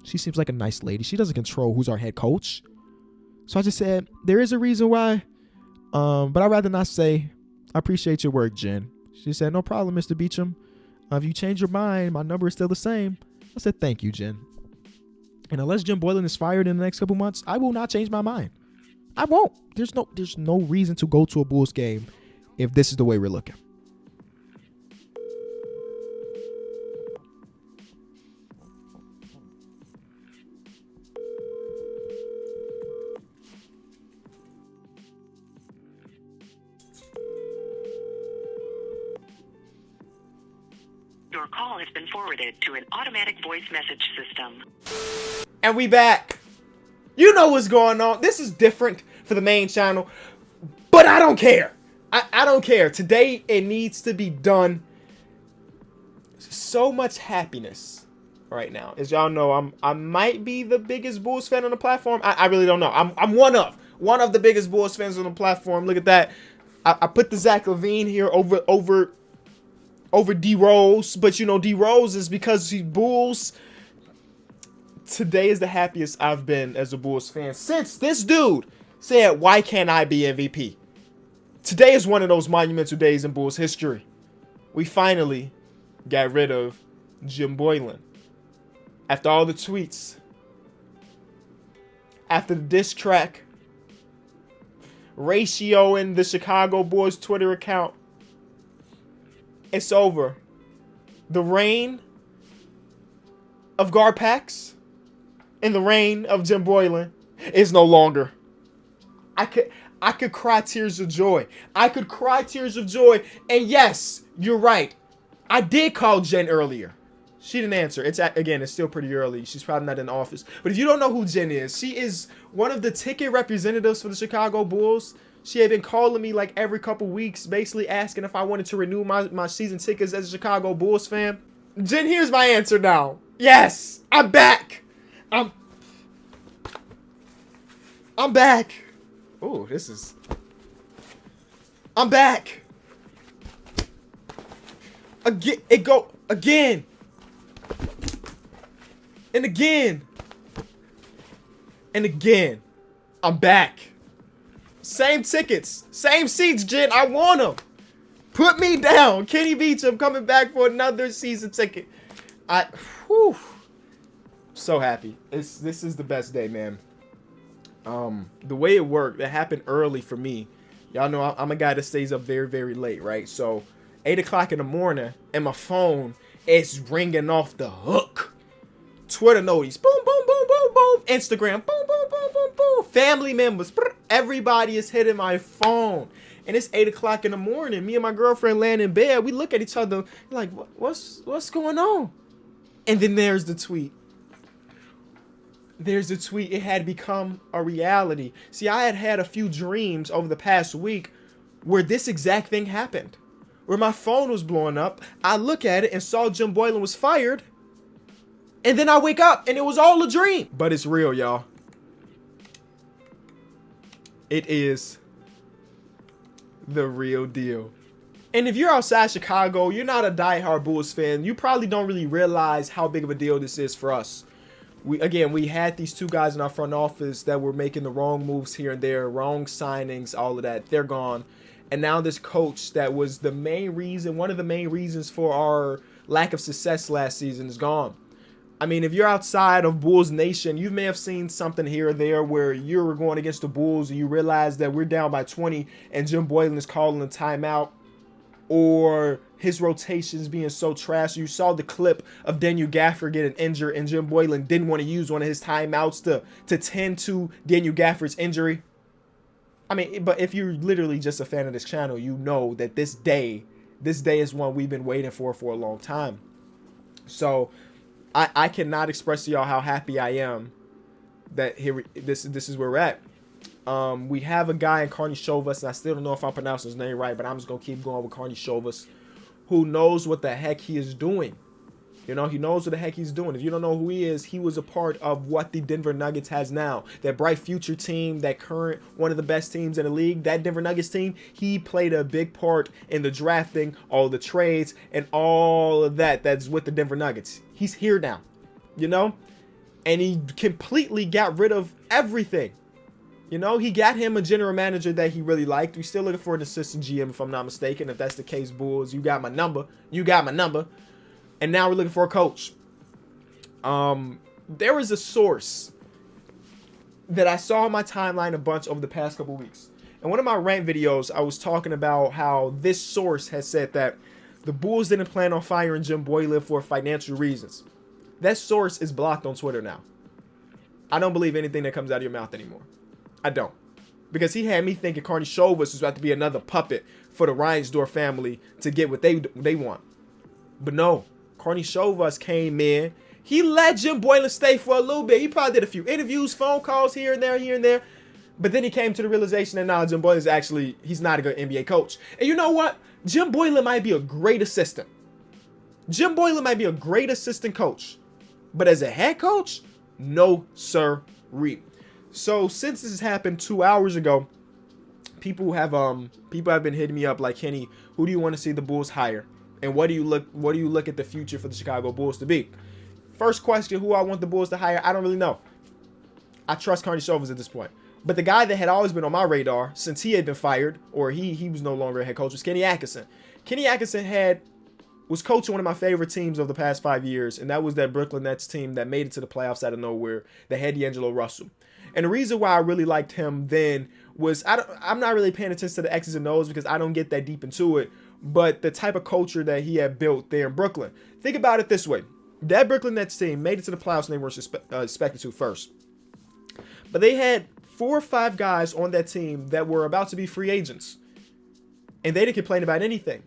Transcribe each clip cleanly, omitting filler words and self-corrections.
She seems like a nice lady. She doesn't control who's our head coach. So I just said, there is a reason why. But I'd rather not say. I appreciate your work, Jen. She said, no problem, Mr. Beecham. If you change your mind, my number is still the same. I said, thank you, Jen. And unless Jim Boylen is fired in the next couple months, I will not change my mind. I won't. There's no reason to go to a Bulls game if this is the way we're looking. Your call has been forwarded to an automatic voice message system. And we back. You know what's going on. This is different for the main channel, but I don't care. I don't care. Today, it needs to be done. So much happiness right now. As y'all know, I might be the biggest Bulls fan on the platform. I really don't know. I'm one of the biggest Bulls fans on the platform. Look at that. I put the Zach LaVine here over D Rose, but you know D Rose is because he's Bulls. Today is the happiest I've been as a Bulls fan since this dude said, "Why can't I be MVP?" Today is one of those monumental days in Bulls history. We finally got rid of Jim Boylen. After all the tweets, after the diss track, ratioing the Chicago Bulls Twitter account, it's over. The reign of Garpax and the reign of Jim Boylen is no longer. I could cry tears of joy. I could cry tears of joy. And yes, you're right. I did call Jen earlier. She didn't answer. It's still pretty early. She's probably not in the office. But if you don't know who Jen is, she is one of the ticket representatives for the Chicago Bulls. She had been calling me like every couple weeks, basically asking if I wanted to renew my season tickets as a Chicago Bulls fan. Jen, here's my answer now. Yes, I'm back. I'm back. Oh, I'm back. Again, again. And again. And again. I'm back. Same tickets. Same seats, Jen. I want them. Put me down. Kenny Beecham coming back for another season ticket. So happy. This is the best day, man. The way it worked, it happened early for me. Y'all know I'm a guy that stays up very, very late, right? So 8 o'clock in the morning and my phone is ringing off the hook. Twitter notice, boom, boom, boom, boom, boom. Instagram, boom, boom, boom, boom, boom. Family members, everybody is hitting my phone. And it's 8 o'clock in the morning. Me and my girlfriend laying in bed. We look at each other like, what's going on? And then there's the tweet. It had become a reality. See, I had a few dreams over the past week where this exact thing happened. Where my phone was blowing up. I look at it and saw Jim Boylen was fired. And then I wake up and it was all a dream. But it's real, y'all. It is the real deal. And if you're outside Chicago, you're not a diehard Bulls fan, you probably don't really realize how big of a deal this is for us. We had these two guys in our front office that were making the wrong moves here and there, wrong signings, all of that. They're gone. And now this coach that was the main reason, one of the main reasons for our lack of success last season is gone. I mean, if you're outside of Bulls Nation, you may have seen something here or there where you're going against the Bulls and you realize that we're down by 20 and Jim Boylen is calling a timeout, or his rotations being so trash. You saw the clip of Daniel Gafford getting injured and Jim Boylen didn't want to use one of his timeouts to tend to Daniel Gafford's injury. I mean, but if you're literally just a fan of this channel, you know that this day is one we've been waiting for a long time. So I cannot express to y'all how happy I am that this is where we're at. We have a guy in Carney Shovas, and I still don't know if I'm pronouncing his name right, but I'm just going to keep going with Carney Shovas, who knows what the heck he is doing. You know, he knows what the heck he's doing. If you don't know who he is, he was a part of what the Denver Nuggets has now. That bright future team, that current one of the best teams in the league, that Denver Nuggets team, he played a big part in the drafting, all the trades, and all of that that's with the Denver Nuggets. He's here now, you know? and he completely got rid of everything. You know, he got him a general manager that he really liked. We're still looking for an assistant GM, if I'm not mistaken. If that's the case, Bulls, you got my number. You got my number. And now we're looking for a coach. There is a source that I saw on my timeline a bunch over the past couple weeks. In one of my rant videos, I was talking about how this source has said that the Bulls didn't plan on firing Jim Boylen for financial reasons. That source is blocked on Twitter now. I don't believe anything that comes out of your mouth anymore. I don't. Because he had me thinking Carney Shovas was about to be another puppet for the Reinsdorf family to get what they want. But no, Carney Shovas came in. He let Jim Boylen stay for a little bit. He probably did a few interviews, phone calls here and there. But then he came to the realization that now Jim Boylen's he's not a good NBA coach. And you know what? Jim Boylen might be a great assistant. Jim Boylen might be a great assistant coach. But as a head coach, no sirree. So since this has happened 2 hours ago, people have been hitting me up like, Kenny, who do you want to see the Bulls hire? And what do you look at the future for the Chicago Bulls to be? First question, who I want the Bulls to hire, I don't really know. I trust Carney Shovas at this point. But the guy that had always been on my radar since he had been fired, or he was no longer a head coach, was Kenny Atkinson. Kenny Atkinson was coaching one of my favorite teams of the past 5 years, and that was that Brooklyn Nets team that made it to the playoffs out of nowhere, that had D'Angelo Russell. And the reason why I really liked him then was I'm not really paying attention to the X's and O's because I don't get that deep into it, but the type of culture that he had built there in Brooklyn. Think about it this way. That Brooklyn Nets team made it to the playoffs and they weren't expected to first. But they had 4 or 5 guys on that team that were about to be free agents. And they didn't complain about anything.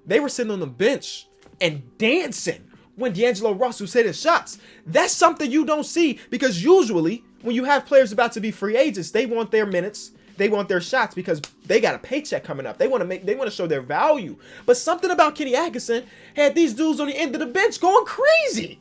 They were sitting on the bench and dancing when D'Angelo Russell's hitting shots. That's something you don't see because usually when you have players about to be free agents, they want their minutes, they want their shots because they got a paycheck coming up. They want to show their value. But something about Kenny Atkinson had these dudes on the end of the bench going crazy.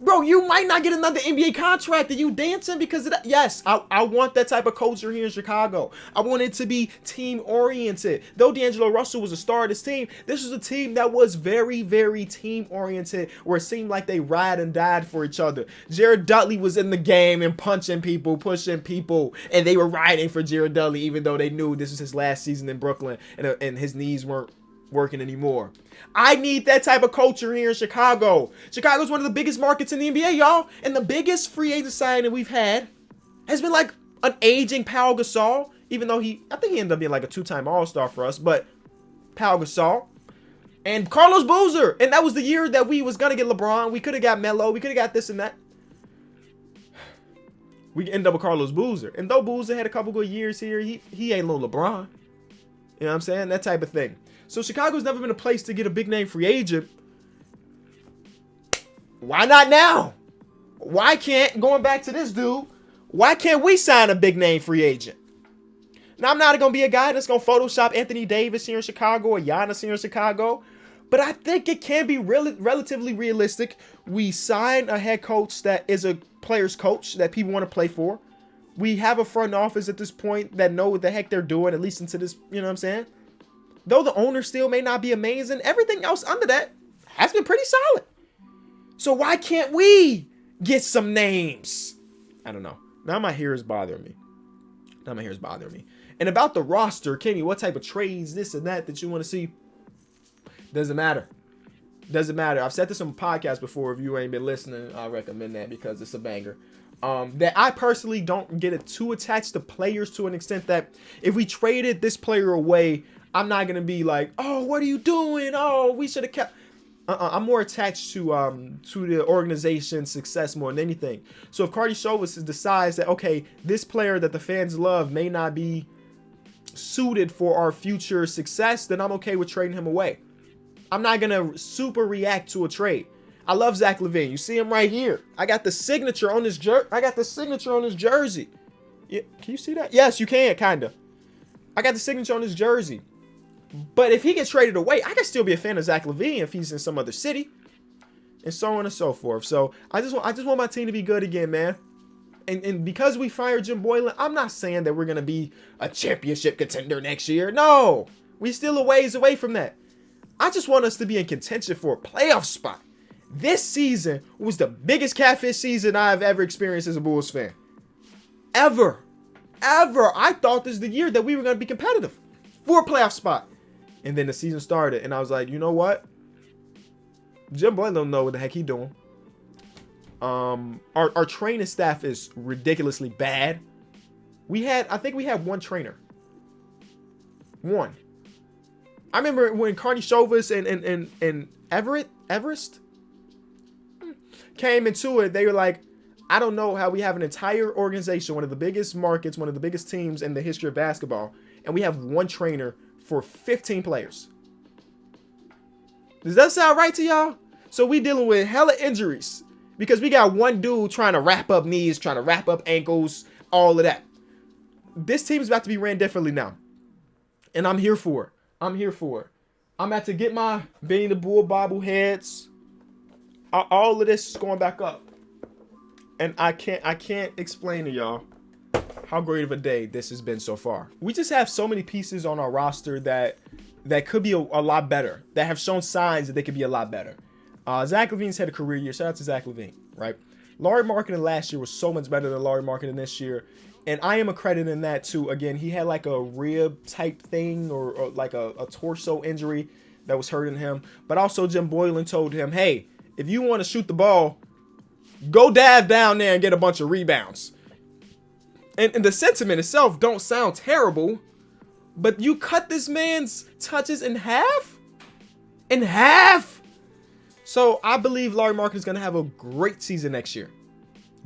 Bro, you might not get another NBA contract and you dancing because of that. Yes, I want that type of culture here in Chicago. I want it to be team-oriented. Though D'Angelo Russell was a star of this team, this was a team that was very, very team-oriented where it seemed like they ride and died for each other. Jared Dudley was in the game and punching people, pushing people, and they were riding for Jared Dudley even though they knew this was his last season in Brooklyn and his knees weren't working anymore. I need that type of culture here in Chicago. Chicago's one of the biggest markets in the NBA, y'all. And the biggest free agent signing we've had has been like an aging Pau Gasol, even though I think he ended up being like a 2-time All-Star for us, but Pau Gasol and Carlos Boozer. And that was the year that we was going to get LeBron. We could have got Melo. We could have got this and that. We ended up with Carlos Boozer. And though Boozer had a couple good years here, he ain't no LeBron. You know what I'm saying? That type of thing. So Chicago's never been a place to get a big name free agent. Why not now? Why can't, going back to this dude, why can't we sign a big name free agent? Now, I'm not going to be a guy that's going to Photoshop Anthony Davis here in Chicago or Giannis here in Chicago, but I think it can be relatively realistic. We sign a head coach that is a player's coach that people want to play for. We have a front office at this point that know what the heck they're doing, at least into this, you know what I'm saying? Though the owner still may not be amazing, everything else under that has been pretty solid. So why can't we get some names? I don't know. Now my hair is bothering me. And about the roster, Kenny, what type of trades, this and that you want to see? Doesn't matter. I've said this on podcast before. If you ain't been listening, I recommend that because it's a banger. That I personally don't get it too attached to players to an extent that if we traded this player away, I'm not going to be like, oh, what are you doing? Oh, we should have kept. I'm more attached to the organization's success more than anything. So if Carney Shovas decides that, okay, this player that the fans love may not be suited for our future success, then I'm okay with trading him away. I'm not going to super react to a trade. I love Zach LaVine. You see him right here. I got the signature on his jersey. Yeah, can you see that? Yes, you can, kind of. I got the signature on his jersey. But if he gets traded away, I can still be a fan of Zach LaVine if he's in some other city, and so on and so forth. So I just want my team to be good again, man. And because we fired Jim Boylen, I'm not saying that we're gonna be a championship contender next year. No, we still a ways away from that. I just want us to be in contention for a playoff spot. This season was the biggest catfish season I've ever experienced as a Bulls fan. Ever. I thought this is the year that we were going to be competitive for a playoff spot. And then the season started, and I was like, you know what? Jim Boylen don't know what the heck he doing. Our training staff is ridiculously bad. I think we had one trainer. One. I remember when Carney Chauvas and Everest came into it, they were like, I don't know how we have an entire organization, one of the biggest markets, one of the biggest teams in the history of basketball, and we have one trainer for 15 players. Does that sound right to y'all? So we dealing with hella injuries because we got one dude trying to wrap up knees, trying to wrap up ankles, all of that. This team is about to be ran differently now. And I'm here for it. I'm about to get my Benny the Bull bobbleheads. All of this is going back up. And I can't explain to y'all how great of a day this has been so far. We just have so many pieces on our roster that could be a lot better, that have shown signs that they could be a lot better. Zach LaVine's had a career year. Shout out to Zach LaVine, right? Lauri Markkanen last year was so much better than Lauri Markkanen this year. And I am accrediting that to, again, he had like a rib type thing or like a torso injury that was hurting him. But also Jim Boylen told him, hey, if you want to shoot the ball, go dive down there and get a bunch of rebounds. And the sentiment itself don't sound terrible, but you cut this man's touches in half? In half? So I believe Lauri Markkanen is going to have a great season next year.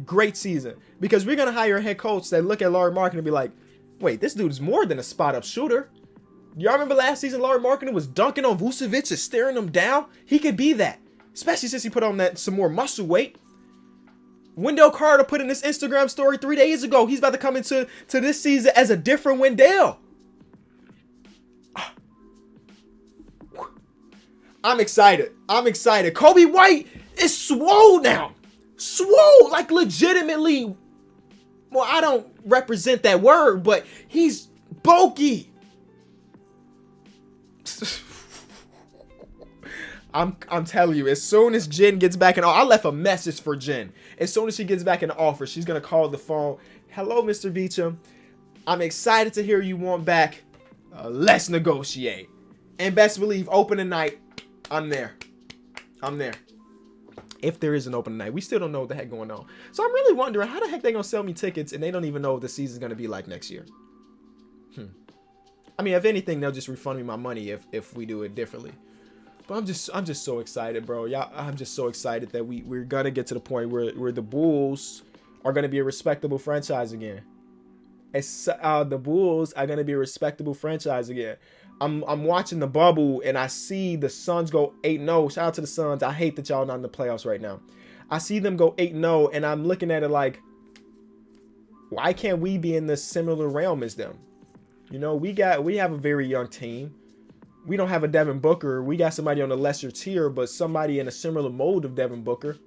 Great season. Because we're going to hire a head coach that look at Lauri Markkanen and be like, wait, this dude is more than a spot-up shooter. Y'all remember last season Lauri Markkanen was dunking on Vucevic and staring him down? He could be that. Especially since he put on that some more muscle weight. Wendell Carter put in this Instagram story 3 days ago. He's about to come into this season as a different Wendell. I'm excited. Kobe White is swole now. Swole, like legitimately. Well, I don't represent that word, but he's bulky. I'm telling you, as soon as Jen gets back in, I left a message for Jen. As soon as she gets back in the office, she's gonna call the phone. Hello, Mr. Beecham. I'm excited to hear you want back. Let's negotiate. And best believe, opening night, I'm there. If there is an opening night, we still don't know what the heck going on. So I'm really wondering how the heck they gonna sell me tickets and they don't even know what the season's gonna be like next year. I mean, if anything, they'll just refund me my money if we do it differently. But I'm just so excited, bro. Yeah, I'm just so excited that we're gonna get to the point where the Bulls are gonna be a respectable franchise again. The Bulls are gonna be a respectable franchise again. I'm watching the bubble and I see the Suns go 8-0. Shout out to the Suns. I hate that y'all not in the playoffs right now. I see them go 8-0 and I'm looking at it like, why can't we be in the similar realm as them? You know, we have a very young team. We don't have a Devin Booker. We got somebody on a lesser tier, but somebody in a similar mold of Devin Booker.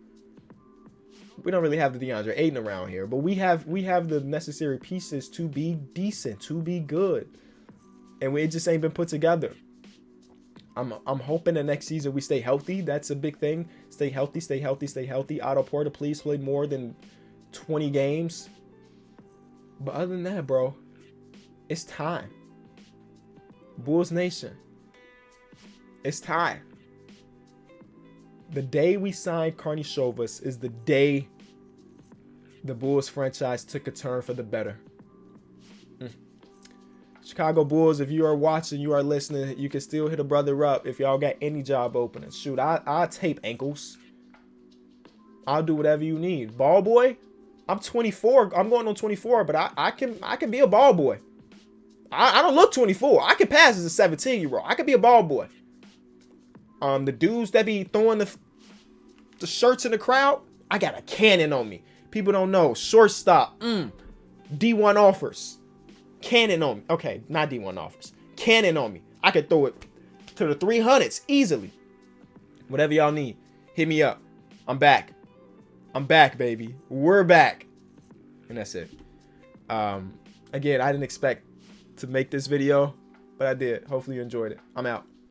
We don't really have the DeAndre Ayton around here, but we have the necessary pieces to be decent, to be good. And it just ain't been put together. I'm hoping that next season we stay healthy. That's a big thing. Stay healthy. Otto Porter, please play more than 20 games. But other than that, bro, it's time. Bulls Nation. It's time. The day we signed Carney Chauvas is the day the Bulls franchise took a turn for the better. Chicago Bulls, if you are watching, you are listening, you can still hit a brother up if y'all got any job openings. Shoot, I'll tape ankles. I'll do whatever you need. Ball boy, I'm 24. I'm going on 24, but I can be a ball boy. I don't look 24. I can pass as a 17-year-old. I can be a ball boy. The dudes that be throwing the shirts in the crowd, I got a cannon on me. People don't know. Shortstop. D1 offers. Cannon on me. Okay, not D1 offers. Cannon on me. I could throw it to the 300s easily. Whatever y'all need, hit me up. I'm back. I'm back, baby. We're back. And that's it. Again, I didn't expect to make this video, but I did. Hopefully you enjoyed it. I'm out.